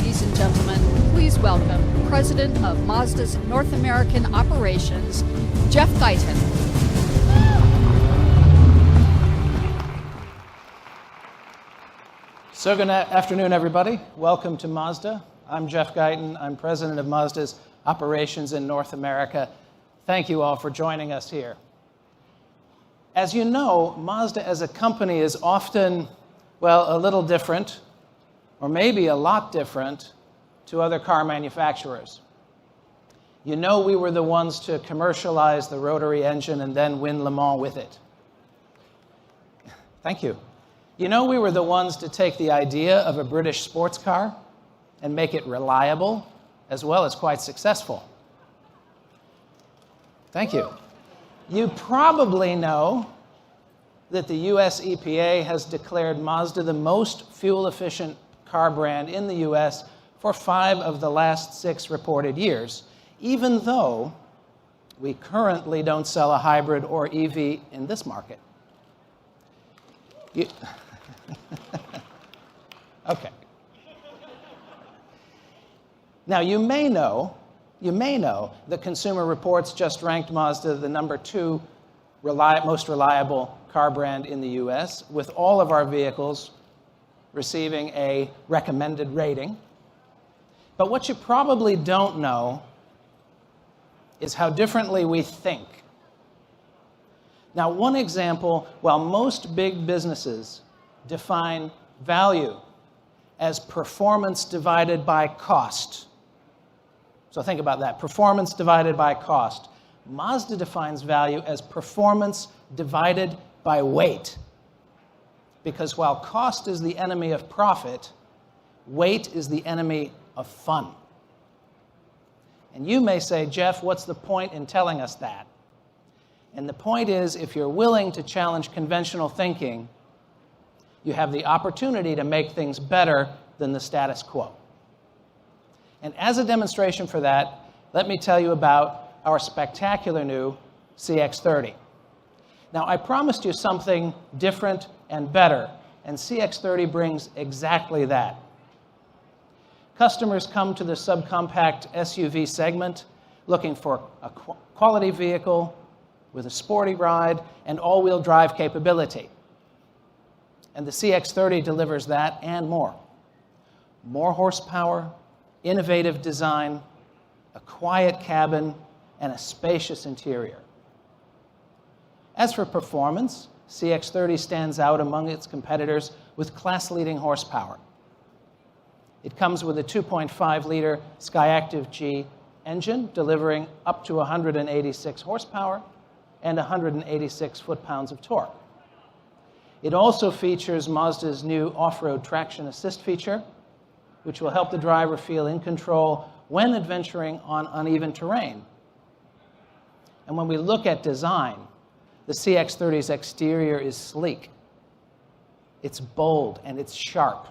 Ladies and gentlemen, please welcome President of Mazda's North American Operations, Jeff Guyton. So good afternoon, everybody. Welcome to Mazda. I'm Jeff Guyton. I'm President of Mazda's Operations in North America. Thank you all for joining us here. As you know, Mazda as a company is often, well, a little different, or maybe a lot different, to other car manufacturers. You know we were the ones to commercialize the rotary engine and then win Le Mans with it. Thank you. You know we were the ones to take the idea of a British sports car and make it reliable, as well as quite successful. Thank you. You probably know that the US EPA has declared Mazda the most fuel-efficient car brand in the US for 5 of the last 6 reported years, even though we currently don't sell a hybrid or EV in this market. Okay. Now, you may know that Consumer Reports just ranked Mazda the number 2 most reliable car brand in the US, with all of our vehicles receiving a recommended rating. But what you probably don't know is how differently we think. Now, one example, while most big businesses define value as performance divided by cost, so think about that, performance divided by cost, Mazda defines value as performance divided by weight. Because while cost is the enemy of profit, weight is the enemy of fun. And you may say, Jeff, what's the point in telling us that? And the point is, if you're willing to challenge conventional thinking, you have the opportunity to make things better than the status quo. And as a demonstration for that, let me tell you about our spectacular new CX-30. Now, I promised you something different and better, and CX-30 brings exactly that. Customers come to the subcompact SUV segment looking for a quality vehicle with a sporty ride and all-wheel drive capability. And the CX-30 delivers that and more. More horsepower, innovative design, a quiet cabin, and a spacious interior. As for performance, CX-30 stands out among its competitors with class-leading horsepower. It comes with a 2.5-liter Skyactiv-G engine, delivering up to 186 horsepower and 186 foot-pounds of torque. It also features Mazda's new off-road traction assist feature, which will help the driver feel in control when adventuring on uneven terrain. And when we look at design, the CX-30's exterior is sleek. It's bold and it's sharp,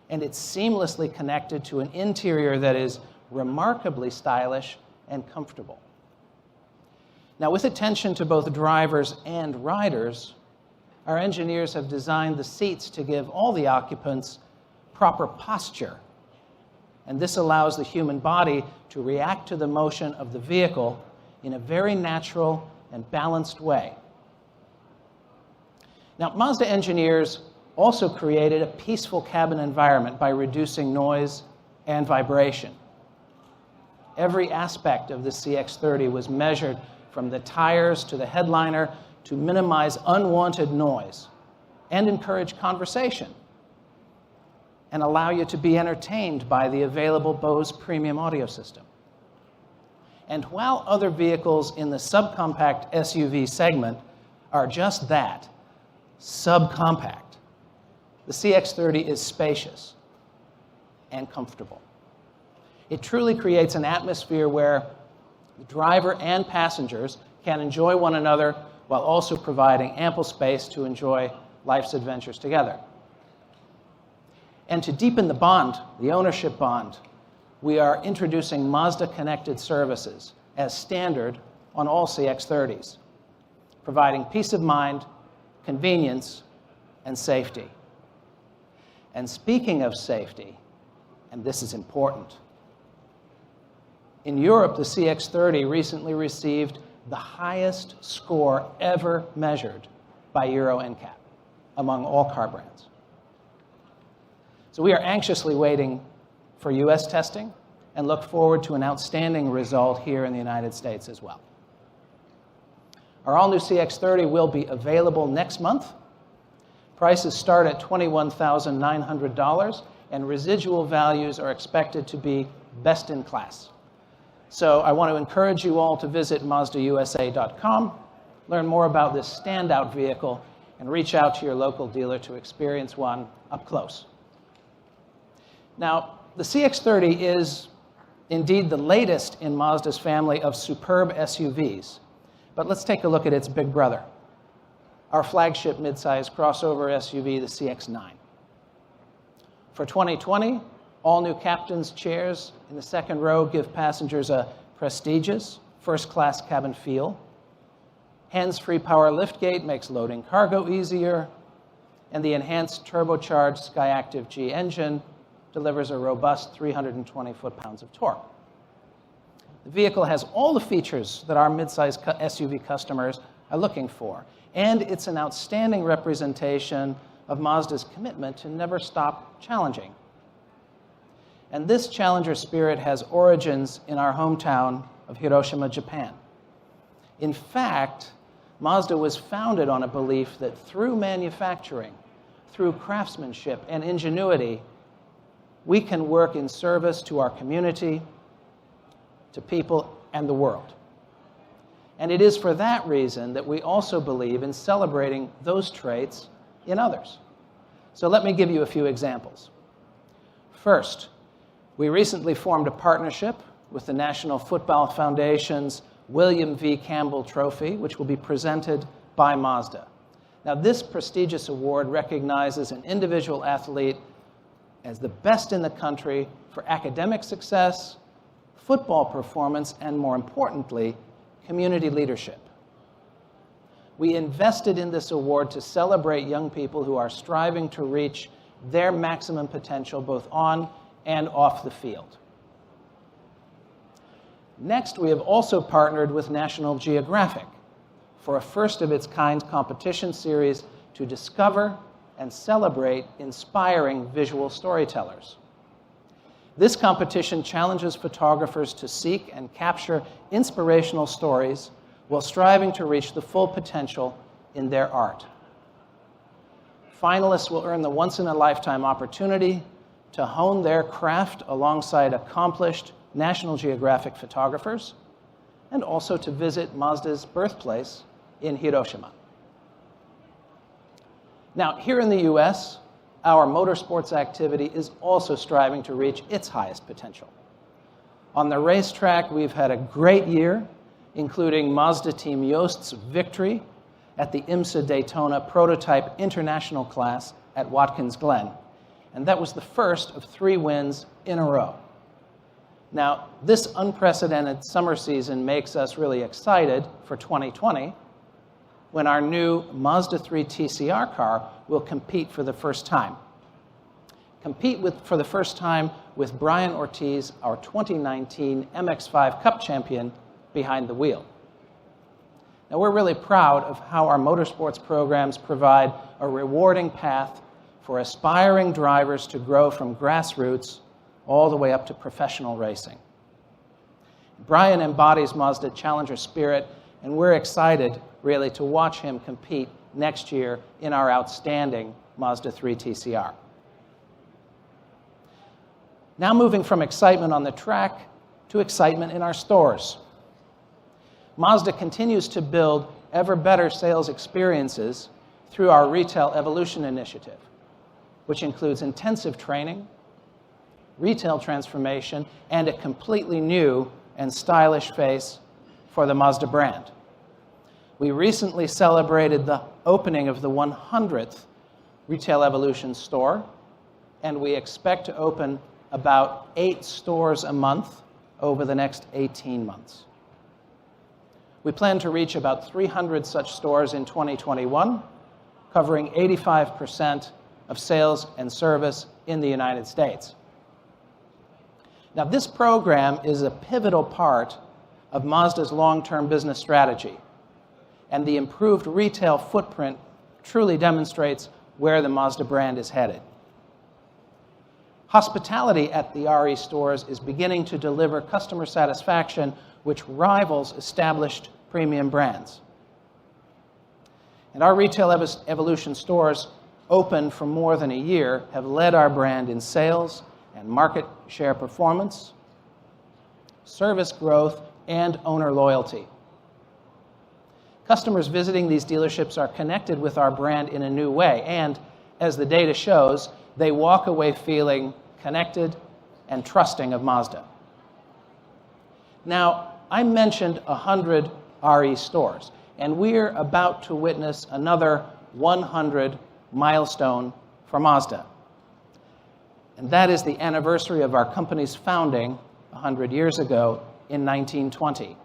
and it's seamlessly connected to an interior that is remarkably stylish and comfortable. Now, with attention to both drivers and riders, our engineers have designed the seats to give all the occupants proper posture. And this allows the human body to react to the motion of the vehicle in a very natural and balanced way. Now, Mazda engineers also created a peaceful cabin environment by reducing noise and vibration. Every aspect of the CX-30 was measured from the tires to the headliner to minimize unwanted noise and encourage conversation and allow you to be entertained by the available Bose premium audio system. And while other vehicles in the subcompact SUV segment are just that, subcompact, the CX-30 is spacious and comfortable. It truly creates an atmosphere where the driver and passengers can enjoy one another while also providing ample space to enjoy life's adventures together. And to deepen the bond, the ownership bond, we are introducing Mazda Connected Services as standard on all CX-30s, providing peace of mind, convenience, and safety. And speaking of safety, and this is important. In Europe, the CX30 recently received the highest score ever measured by Euro NCAP among all car brands. So we are anxiously waiting for US testing and look forward to an outstanding result here in the United States as well. Our all-new CX30 will be available next month. Prices start at $21,900, and residual values are expected to be best in class. So I want to encourage you all to visit MazdaUSA.com, learn more about this standout vehicle, and reach out to your local dealer to experience one up close. Now, the CX-30 is indeed the latest in Mazda's family of superb SUVs, but let's take a look at its big brother, our flagship midsize crossover SUV, the CX-9. For 2020, all new captain's chairs in the second row give passengers a prestigious, first-class cabin feel. Hands-free power liftgate makes loading cargo easier, and the enhanced turbocharged Skyactiv G engine delivers a robust 320 foot-pounds of torque. The vehicle has all the features that our midsize SUV customers are looking for, and it's an outstanding representation of Mazda's commitment to never stop challenging. And this challenger spirit has origins in our hometown of Hiroshima, Japan. In fact, Mazda was founded on a belief that through manufacturing, through craftsmanship and ingenuity, we can work in service to our community, to people, and the world. And it is for that reason that we also believe in celebrating those traits in others. So let me give you a few examples. First, we recently formed a partnership with the National Football Foundation's William V. Campbell Trophy, which will be presented by Mazda. Now, this prestigious award recognizes an individual athlete as the best in the country for academic success, football performance, and more importantly, community leadership. We invested in this award to celebrate young people who are striving to reach their maximum potential both on and off the field. Next, we have also partnered with National Geographic for a first-of-its-kind competition series to discover and celebrate inspiring visual storytellers. This competition challenges photographers to seek and capture inspirational stories while striving to reach the full potential in their art. Finalists will earn the once-in-a-lifetime opportunity to hone their craft alongside accomplished National Geographic photographers, and also to visit Mazda's birthplace in Hiroshima. Now, here in the US, our motorsports activity is also striving to reach its highest potential. On the racetrack, we've had a great year, including Mazda Team Jost's victory at the IMSA Daytona Prototype International class at Watkins Glen. And that was the first of 3 wins in a row. Now, this unprecedented summer season makes us really excited for 2020, when our new Mazda 3 TCR car will compete for the first time. For the first time with Brian Ortiz, our 2019 MX-5 Cup champion, behind the wheel. Now, we're really proud of how our motorsports programs provide a rewarding path for aspiring drivers to grow from grassroots all the way up to professional racing. Brian embodies Mazda challenger spirit, and we're excited, really, to watch him compete next year in our outstanding Mazda 3 TCR. Now moving from excitement on the track to excitement in our stores. Mazda continues to build ever better sales experiences through our Retail Evolution initiative, which includes intensive training, retail transformation, and a completely new and stylish face for the Mazda brand. We recently celebrated the opening of the 100th Retail Evolution store, and we expect to open about 8 stores a month over the next 18 months. We plan to reach about 300 such stores in 2021, covering 85% of sales and service in the United States. Now, this program is a pivotal part of Mazda's long-term business strategy, and the improved retail footprint truly demonstrates where the Mazda brand is headed. Hospitality at the RE stores is beginning to deliver customer satisfaction which rivals established premium brands. And our Retail Evolution stores, open for more than a year, have led our brand in sales and market share performance, service growth, and owner loyalty. Customers visiting these dealerships are connected with our brand in a new way, and as the data shows, they walk away feeling connected and trusting of Mazda. Now, I mentioned 100 RE stores, and we're about to witness another 100 milestone for Mazda. And that is the anniversary of our company's founding 100 years ago in 1920.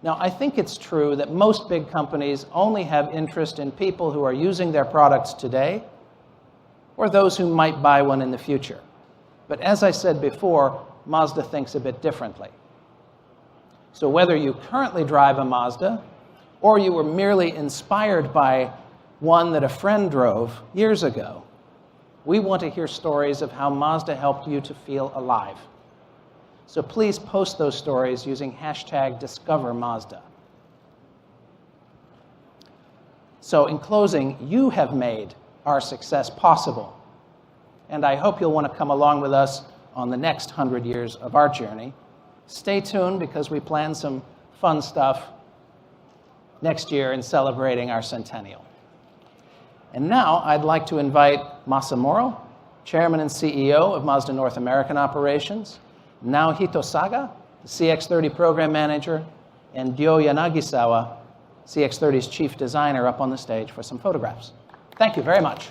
Now, I think it's true that most big companies only have interest in people who are using their products today or those who might buy one in the future. But as I said before, Mazda thinks a bit differently. So whether you currently drive a Mazda or you were merely inspired by one that a friend drove years ago, we want to hear stories of how Mazda helped you to feel alive. So please post those stories using #DiscoverMazda. So in closing, you have made our success possible. And I hope you'll want to come along with us on the next 100 years of our journey. Stay tuned because we plan some fun stuff next year in celebrating our centennial. And now I'd like to invite Masamuro, Chairman and CEO of Mazda North American Operations, Naohito Saga, the CX30 Program Manager, and Ryo Yanagisawa, CX30's Chief Designer, up on the stage for some photographs. Thank you very much.